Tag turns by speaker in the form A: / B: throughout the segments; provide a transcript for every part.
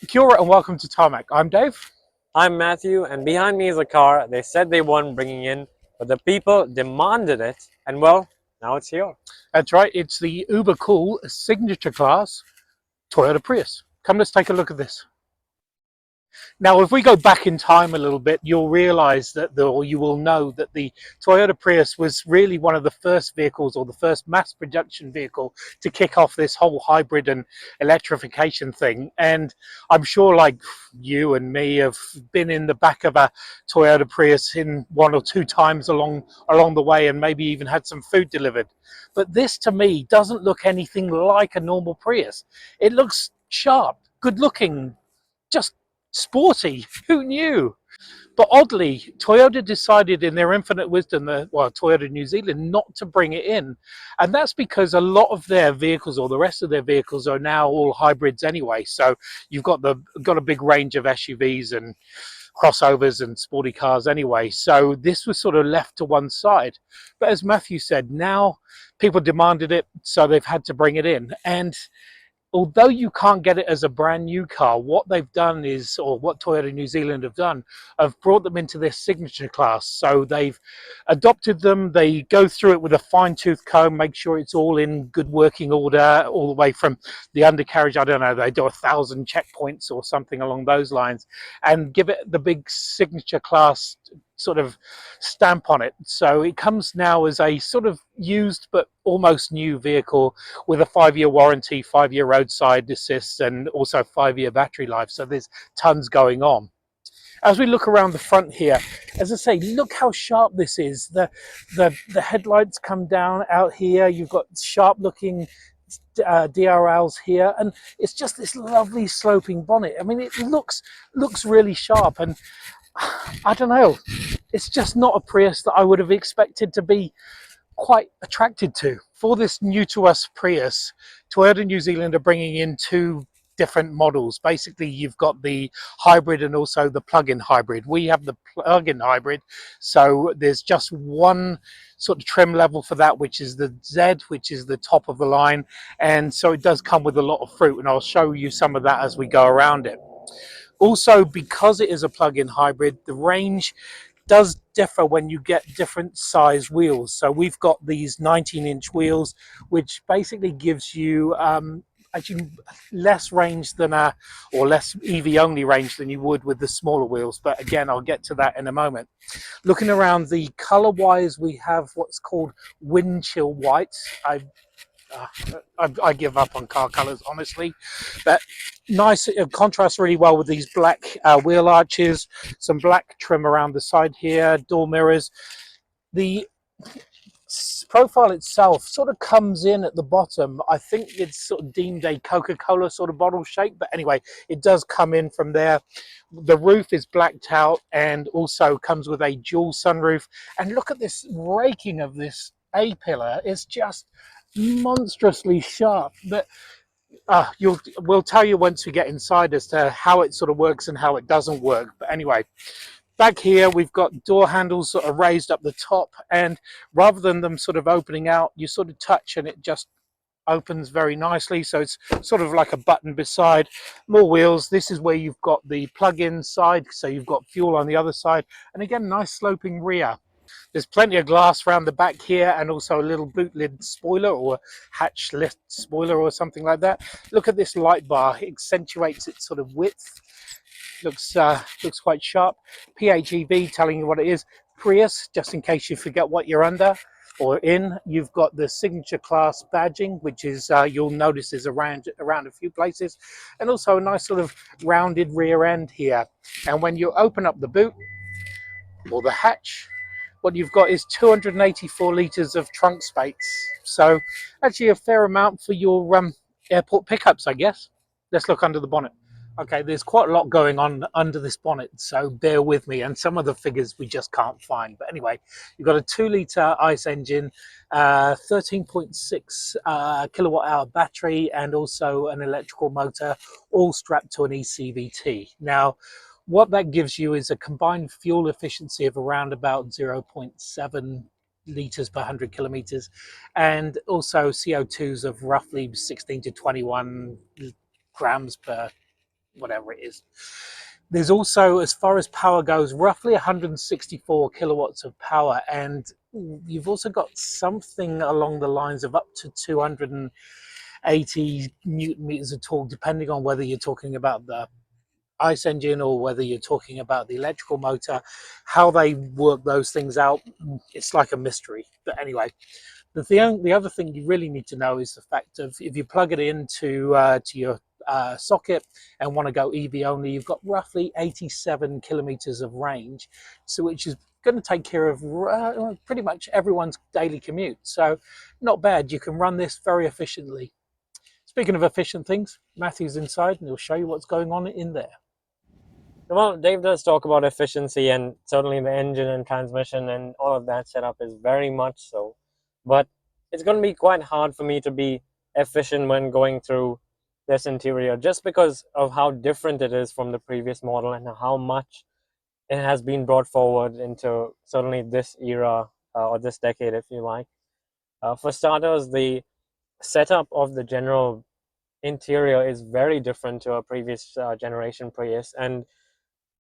A: Kia ora and welcome to Tarmac. I'm Dave.
B: I'm Matthew, and behind me is a car they said they weren't bringing in, but the people demanded it, and well, now it's here.
A: That's right, it's the uber cool signature class Toyota Prius. Come, let's take a look at this. Now, if we go back in time a little bit, you'll realize that, or you will know that the Toyota Prius was really one of the first vehicles or the first mass production vehicle to kick off this whole hybrid and electrification thing. And I'm sure, like you and me, have been in the back of a Toyota Prius in one or two times along the way, and maybe even had some food delivered. But this, to me, doesn't look anything like a normal Prius. It looks sharp, good looking, just sporty. Who knew? But oddly, Toyota decided in their infinite wisdom, Toyota New Zealand, not to bring it in. And that's because a lot of their vehicles, or the rest of their vehicles, are now all hybrids anyway. So you've got a big range of SUVs and crossovers and sporty cars anyway. So this was sort of left to one side. But as Matthew said, now people demanded it, so they've had to bring it in. And although you can't get it as a brand new car, what they've done is, or what Toyota New Zealand have done, have brought them into their signature class. So they've adopted them, they go through it with a fine-tooth comb, make sure it's all in good working order, all the way from the undercarriage, I don't know, they do 1,000 checkpoints or something along those lines, and give it the big signature class sort of stamp on it. So it comes now as a sort of used but almost new vehicle with a 5-year warranty, 5-year roadside assist, and also 5-year battery life. So there's tons going on. As we look around the front here, as I say, look how sharp this is. The headlights come down out here. You've got sharp looking DRLs here, and it's just this lovely sloping bonnet. I mean, it looks really sharp, and I don't know, it's just not a Prius that I would have expected to be quite attracted to. For this new to us Prius, Toyota New Zealand are bringing in two different models. Basically, you've got the hybrid and also the plug-in hybrid. We have the plug-in hybrid, so there's just one sort of trim level for that, which is the Z, which is the top of the line, and so it does come with a lot of fruit, and I'll show you some of that as we go around it. Also, because it is a plug-in hybrid, the range does differ when you get different size wheels. So we've got these 19-inch wheels, which basically gives you actually less range than or less EV only range than you would with the smaller wheels. But again, I'll get to that in a moment. Looking around the color wise, we have what's called wind chill whites. I give up on car colors, honestly, but nice. It contrasts really well with these black wheel arches, some black trim around the side here, door mirrors. The profile itself sort of comes in at the bottom. I think it's sort of deemed a Coca-Cola sort of bottle shape, but anyway, it does come in from there. The roof is blacked out and also comes with a dual sunroof. And look at this raking of this A-pillar. It's just monstrously sharp. But we'll tell you once we get inside as to how it sort of works and how it doesn't work. But anyway, back here we've got door handles sort of raised up the top, and rather than them sort of opening out, you sort of touch and it just opens very nicely. So it's sort of like a button beside. More wheels. This is where you've got the plug-in side, so you've got fuel on the other side, and again, nice sloping rear. There's plenty of glass around the back here, and also a little boot lid spoiler or hatch lift spoiler or something like that. Look at this light bar. It accentuates its sort of width. Looks quite sharp. PHEV telling you what it is. Prius, just in case you forget what you're under or in. You've got the signature class badging, which is you'll notice is around a few places, and also a nice sort of rounded rear end here. And when you open up the boot or the hatch, what you've got is 284 litres of trunk space. So actually a fair amount for your airport pickups, I guess. Let's look under the bonnet. Okay, there's quite a lot going on under this bonnet, so bear with me, and some of the figures we just can't find. But anyway, you've got a 2-litre ICE engine, 13.6 kilowatt-hour battery, and also an electrical motor, all strapped to an eCVT. Now, what that gives you is a combined fuel efficiency of around about 0.7 litres per 100 kilometres, and also CO2s of roughly 16 to 21 grams per whatever it is. There's also, as far as power goes, roughly 164 kilowatts of power, and you've also got something along the lines of up to 280 newton meters of torque, depending on whether you're talking about the ICE engine or whether you're talking about the electrical motor. How they work those things out, it's like a mystery. But anyway, the other thing you really need to know is the fact of, if you plug it into to your socket and want to go EV only, you've got roughly 87 kilometers of range, so which is going to take care of pretty much everyone's daily commute. So not bad. You can run this very efficiently. Speaking of efficient things, Matthew's inside and he'll show you what's going on in there.
B: Well, Dave does talk about efficiency, and certainly the engine and transmission and all of that setup is very much so. But it's going to be quite hard for me to be efficient when going through this interior, just because of how different it is from the previous model and how much it has been brought forward into certainly this era, or this decade, if you like. For starters, the setup of the general interior is very different to a previous generation Prius, and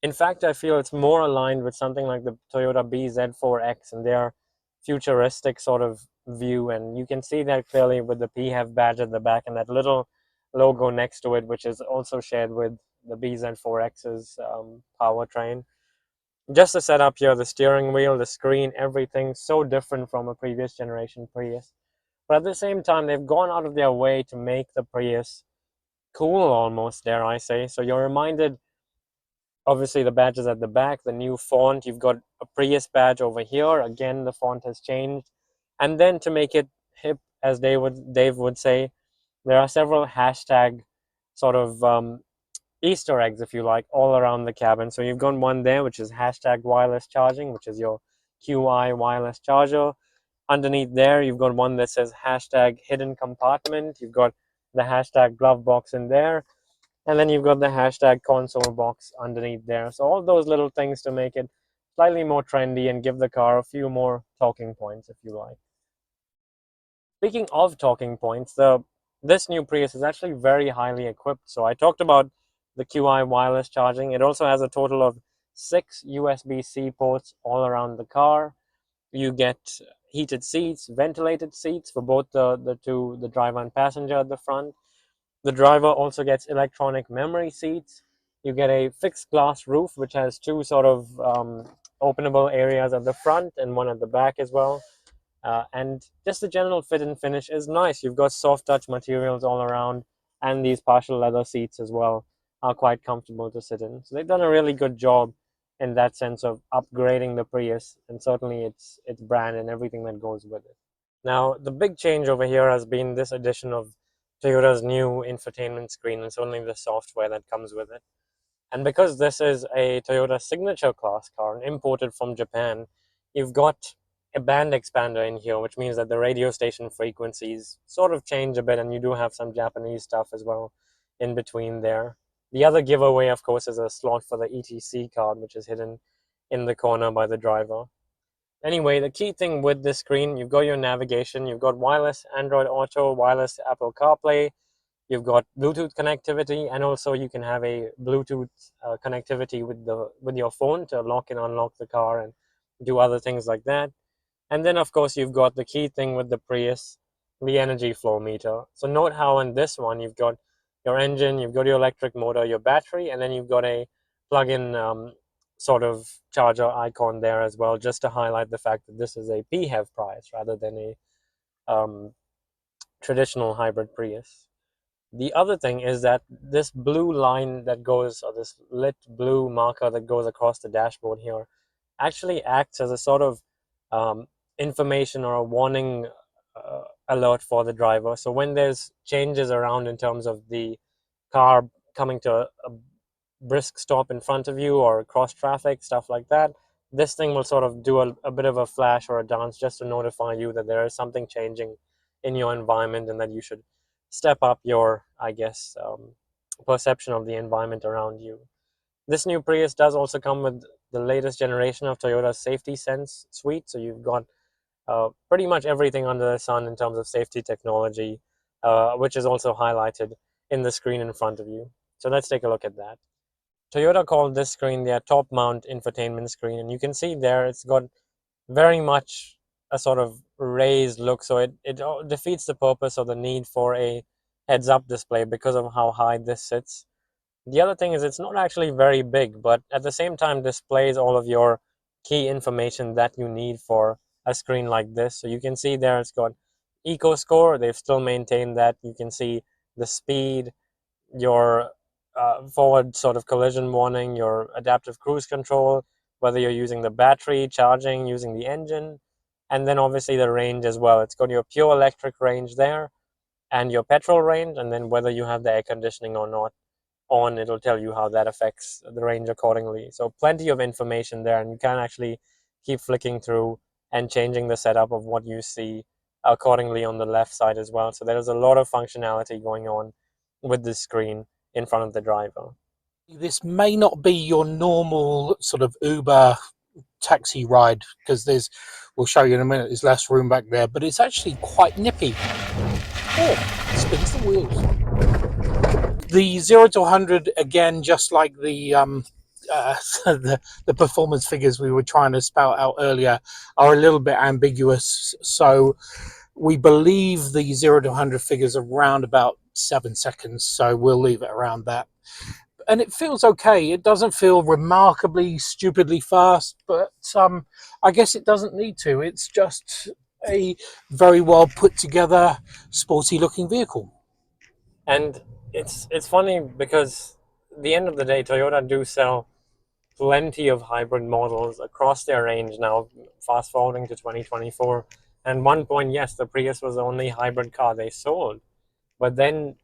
B: in fact, I feel it's more aligned with something like the Toyota BZ4X and their futuristic sort of view. And you can see that clearly with the PHEV badge at the back and that little logo next to it, which is also shared with the BZ4X's powertrain. Just the setup here, the steering wheel, the screen, everything so different from a previous generation Prius. But at the same time, they've gone out of their way to make the Prius cool almost, dare I say. So you're reminded, obviously the badge is at the back, the new font, you've got a Prius badge over here, again the font has changed. And then to make it hip, as Dave would say, there are several hashtag sort of Easter eggs, if you like, all around the cabin. So you've got one there which is hashtag wireless charging, which is your QI wireless charger. Underneath there you've got one that says hashtag hidden compartment, you've got the hashtag glove box in there, and then you've got the hashtag console box underneath there. So all those little things to make it slightly more trendy and give the car a few more talking points, if you like. Speaking of talking points, this new Prius is actually very highly equipped. So I talked about the QI wireless charging. It also has a total of 6 USB-C ports all around the car. You get heated seats, ventilated seats for both the driver and passenger at the front. The driver also gets electronic memory seats. You get a fixed glass roof, which has two sort of openable areas at the front and one at the back as well. And just the general fit and finish is nice. You've got soft touch materials all around, and these partial leather seats as well are quite comfortable to sit in. So they've done a really good job in that sense of upgrading the Prius, and certainly its brand and everything that goes with it. Now, the big change over here has been this addition of Toyota's new infotainment screen and certainly the software that comes with it. And because this is a Toyota signature class car and imported from Japan, you've got a band expander in here, which means that the radio station frequencies sort of change a bit, and you do have some Japanese stuff as well in between there. The other giveaway, of course, is a slot for the ETC card, which is hidden in the corner by the driver. Anyway, the key thing with this screen, you've got your navigation, you've got wireless Android Auto, wireless Apple CarPlay, you've got Bluetooth connectivity, and also you can have a Bluetooth connectivity with your phone to lock and unlock the car and do other things like that. And then, of course, you've got the key thing with the Prius, the energy flow meter. So note how in this one, you've got your engine, you've got your electric motor, your battery, and then you've got a plug-in sort of charger icon there as well, just to highlight the fact that this is a PHEV Prius rather than a traditional hybrid Prius. The other thing is that this blue line that goes, or this lit blue marker that goes across the dashboard here, actually acts as a sort of information or a warning alert for the driver. So when there's changes around in terms of the car coming to a brisk stop in front of you or cross traffic, stuff like that, this thing will sort of do a bit of a flash or a dance just to notify you that there is something changing in your environment and that you should step up your, I guess, perception of the environment around you. This new Prius does also come with the latest generation of Toyota's Safety Sense suite, so you've got pretty much everything under the sun in terms of safety technology, which is also highlighted in the screen in front of you. So let's take a look at that. Toyota called this screen their top mount infotainment screen, and you can see there it's got very much a sort of raised look, so it defeats the purpose of the need for a heads up display because of how high this sits. The other thing is it's not actually very big, but at the same time displays all of your key information that you need for a screen like this. So you can see there it's got eco score, they've still maintained that. You can see the speed, your forward sort of collision warning, your adaptive cruise control, whether you're using the battery, charging, using the engine, and then obviously the range as well. It's got your pure electric range there and your petrol range, and then whether you have the air conditioning or not on, it'll tell you how that affects the range accordingly. So plenty of information there, and you can actually keep flicking through and changing the setup of what you see accordingly on the left side as well. So there's a lot of functionality going on with this screen in front of the driver.
A: This may not be your normal sort of Uber taxi ride, because we'll show you in a minute, there's less room back there, but it's actually quite nippy. Oh, spins the wheels. The 0 to 100, again, just like the the performance figures we were trying to spout out earlier, are a little bit ambiguous. So we believe the 0 to 100 figures around about 7 seconds, so we'll leave it around that. And it feels okay. It doesn't feel remarkably stupidly fast, but I guess it doesn't need to. It's just a very well put together, sporty looking vehicle.
B: And it's funny because at the end of the day, Toyota do sell plenty of hybrid models across their range now, fast forwarding to 2024. And one point, yes, the Prius was the only hybrid car they sold. But then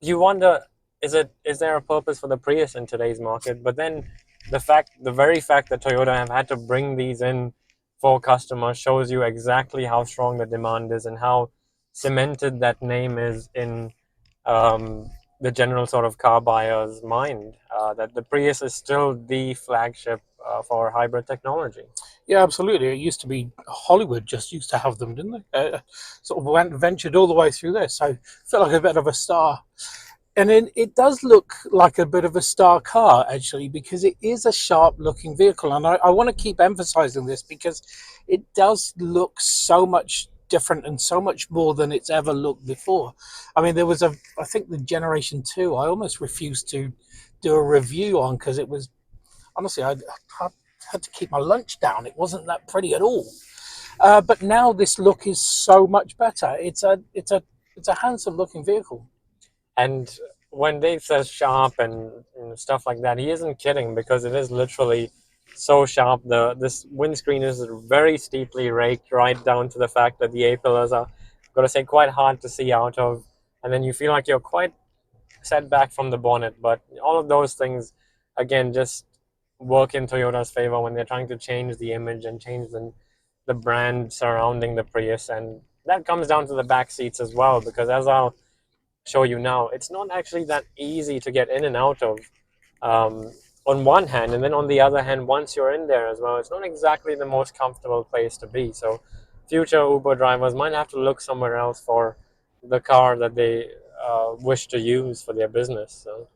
B: you wonder, is there a purpose for the Prius in today's market? But then the very fact that Toyota have had to bring these in for customers shows you exactly how strong the demand is and how cemented that name is in the general sort of car buyer's mind, that the Prius is still the flagship for hybrid technology.
A: Yeah, absolutely. It used to be Hollywood just used to have them, didn't they? Sort of ventured all the way through there, so felt like a bit of a star. And then it does look like a bit of a star car, actually, because it is a sharp looking vehicle. And I want to keep emphasizing this because it does look so much different and so much more than it's ever looked before. I mean, there was I think the Generation 2, I almost refused to do a review on, because it was, honestly, I had to keep my lunch down. It wasn't that pretty at all. But now this look is so much better. It's a handsome looking vehicle.
B: And when Dave says sharp and stuff like that, he isn't kidding, because it is literally so sharp. This windscreen is very steeply raked, right down to the fact that the A pillars are, gotta say, quite hard to see out of, and then you feel like you're quite set back from the bonnet. But all of those things, again, just work in Toyota's favor when they're trying to change the image and change the brand surrounding the Prius, and that comes down to the back seats as well, because as I'll show you now, it's not actually that easy to get in and out of, on one hand, and then on the other hand, once you're in there as well, it's not exactly the most comfortable place to be. So future Uber drivers might have to look somewhere else for the car that they wish to use for their business. So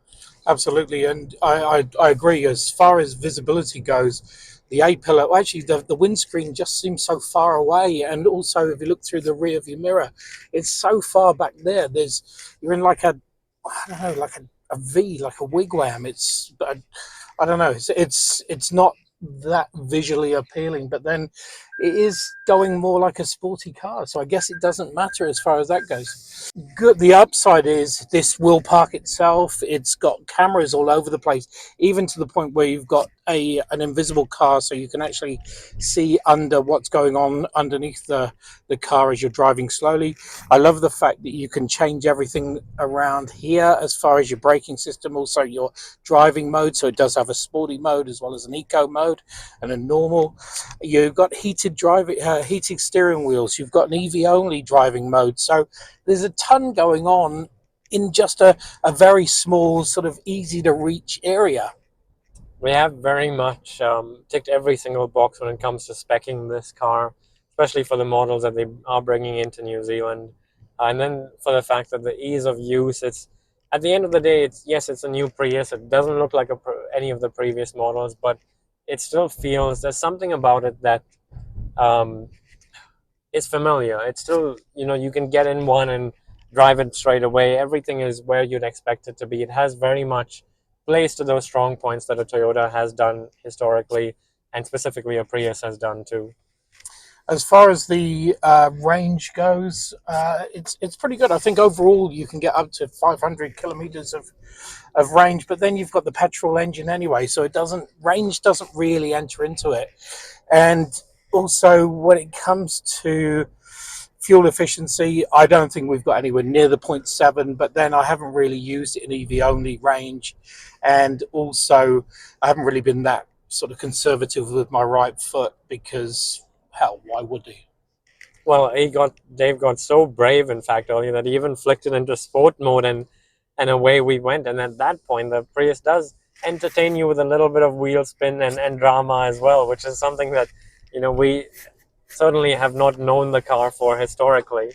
A: Absolutely, and I agree. As far as visibility goes, the A pillar, actually, the windscreen just seems so far away, and also if you look through the rear view mirror, it's so far back there. You're in like I don't know, like a V, like a wigwam. I don't know. It's not that visually appealing, but then it is going more like a sporty car. So I guess it doesn't matter as far as that goes. Good. The upside is this will park itself. It's got cameras all over the place, even to the point where you've got an invisible car, so you can actually see under what's going on underneath the car as you're driving slowly. I love the fact that you can change everything around here as far as your braking system, also your driving mode. So it does have a sporty mode as well as an eco mode and a normal. You've got heated steering wheels. You've got an EV only driving mode. So there's a ton going on in just a very small, sort of easy to reach area.
B: we have very much ticked every single box when it comes to speccing this car, especially for the models that they are bringing into New Zealand. And then for the fact that the ease of use, it's at the end of the day, it's a new Prius. It doesn't look like any of the previous models, but it still feels, there's something about it that um, is familiar. It's still, you can get in one and drive it straight away. Everything is where you'd expect it to be. It has very much plays to those strong points that a Toyota has done historically, and specifically a Prius has done too.
A: As far as the range goes, it's pretty good. I think overall you can get up to 500 kilometers of range, but then you've got the petrol engine anyway, so range doesn't really enter into it. And also, when it comes to fuel efficiency, I don't think we've got anywhere near the 0.7, but then I haven't really used it in EV only range, and also I haven't really been that sort of conservative with my right foot because, hell, why would he?
B: Well, Dave got so brave, in fact, earlier that he even flicked it into sport mode, and away we went. And at that point, the Prius does entertain you with a little bit of wheel spin and drama as well, which is something that, we certainly have not known the car for historically.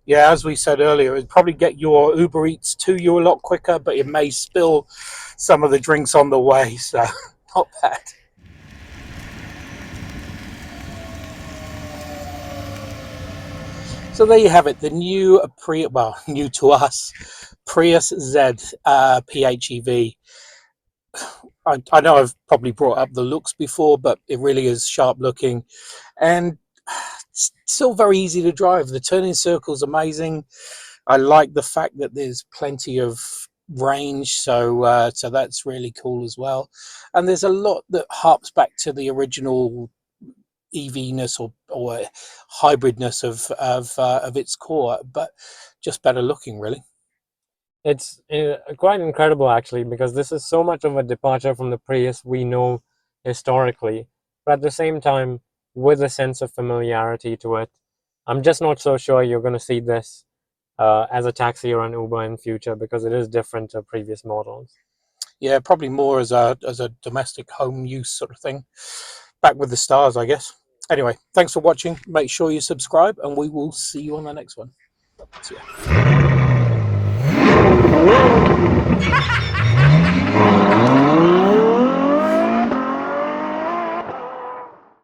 A: Yeah, as we said earlier, it'd probably get your Uber Eats to you a lot quicker, but it may spill some of the drinks on the way, so not bad. So there you have it, the new new to us, Prius Z PHEV. I know I've probably brought up the looks before, but it really is sharp looking and it's still very easy to drive. The turning circle's amazing. I like the fact that there's plenty of range, so that's really cool as well. And there's a lot that harps back to the original EV-ness or hybridness of its core, but just better looking, really.
B: It's quite incredible, actually, because this is so much of a departure from the Prius we know historically, but at the same time, with a sense of familiarity to it. I'm just not so sure you're going to see this as a taxi or an Uber in future, because it is different to previous models.
A: Yeah, probably more as a domestic home use sort of thing. Back with the stars, I guess. Anyway, thanks for watching. Make sure you subscribe, and we will see you on the next one. See ya.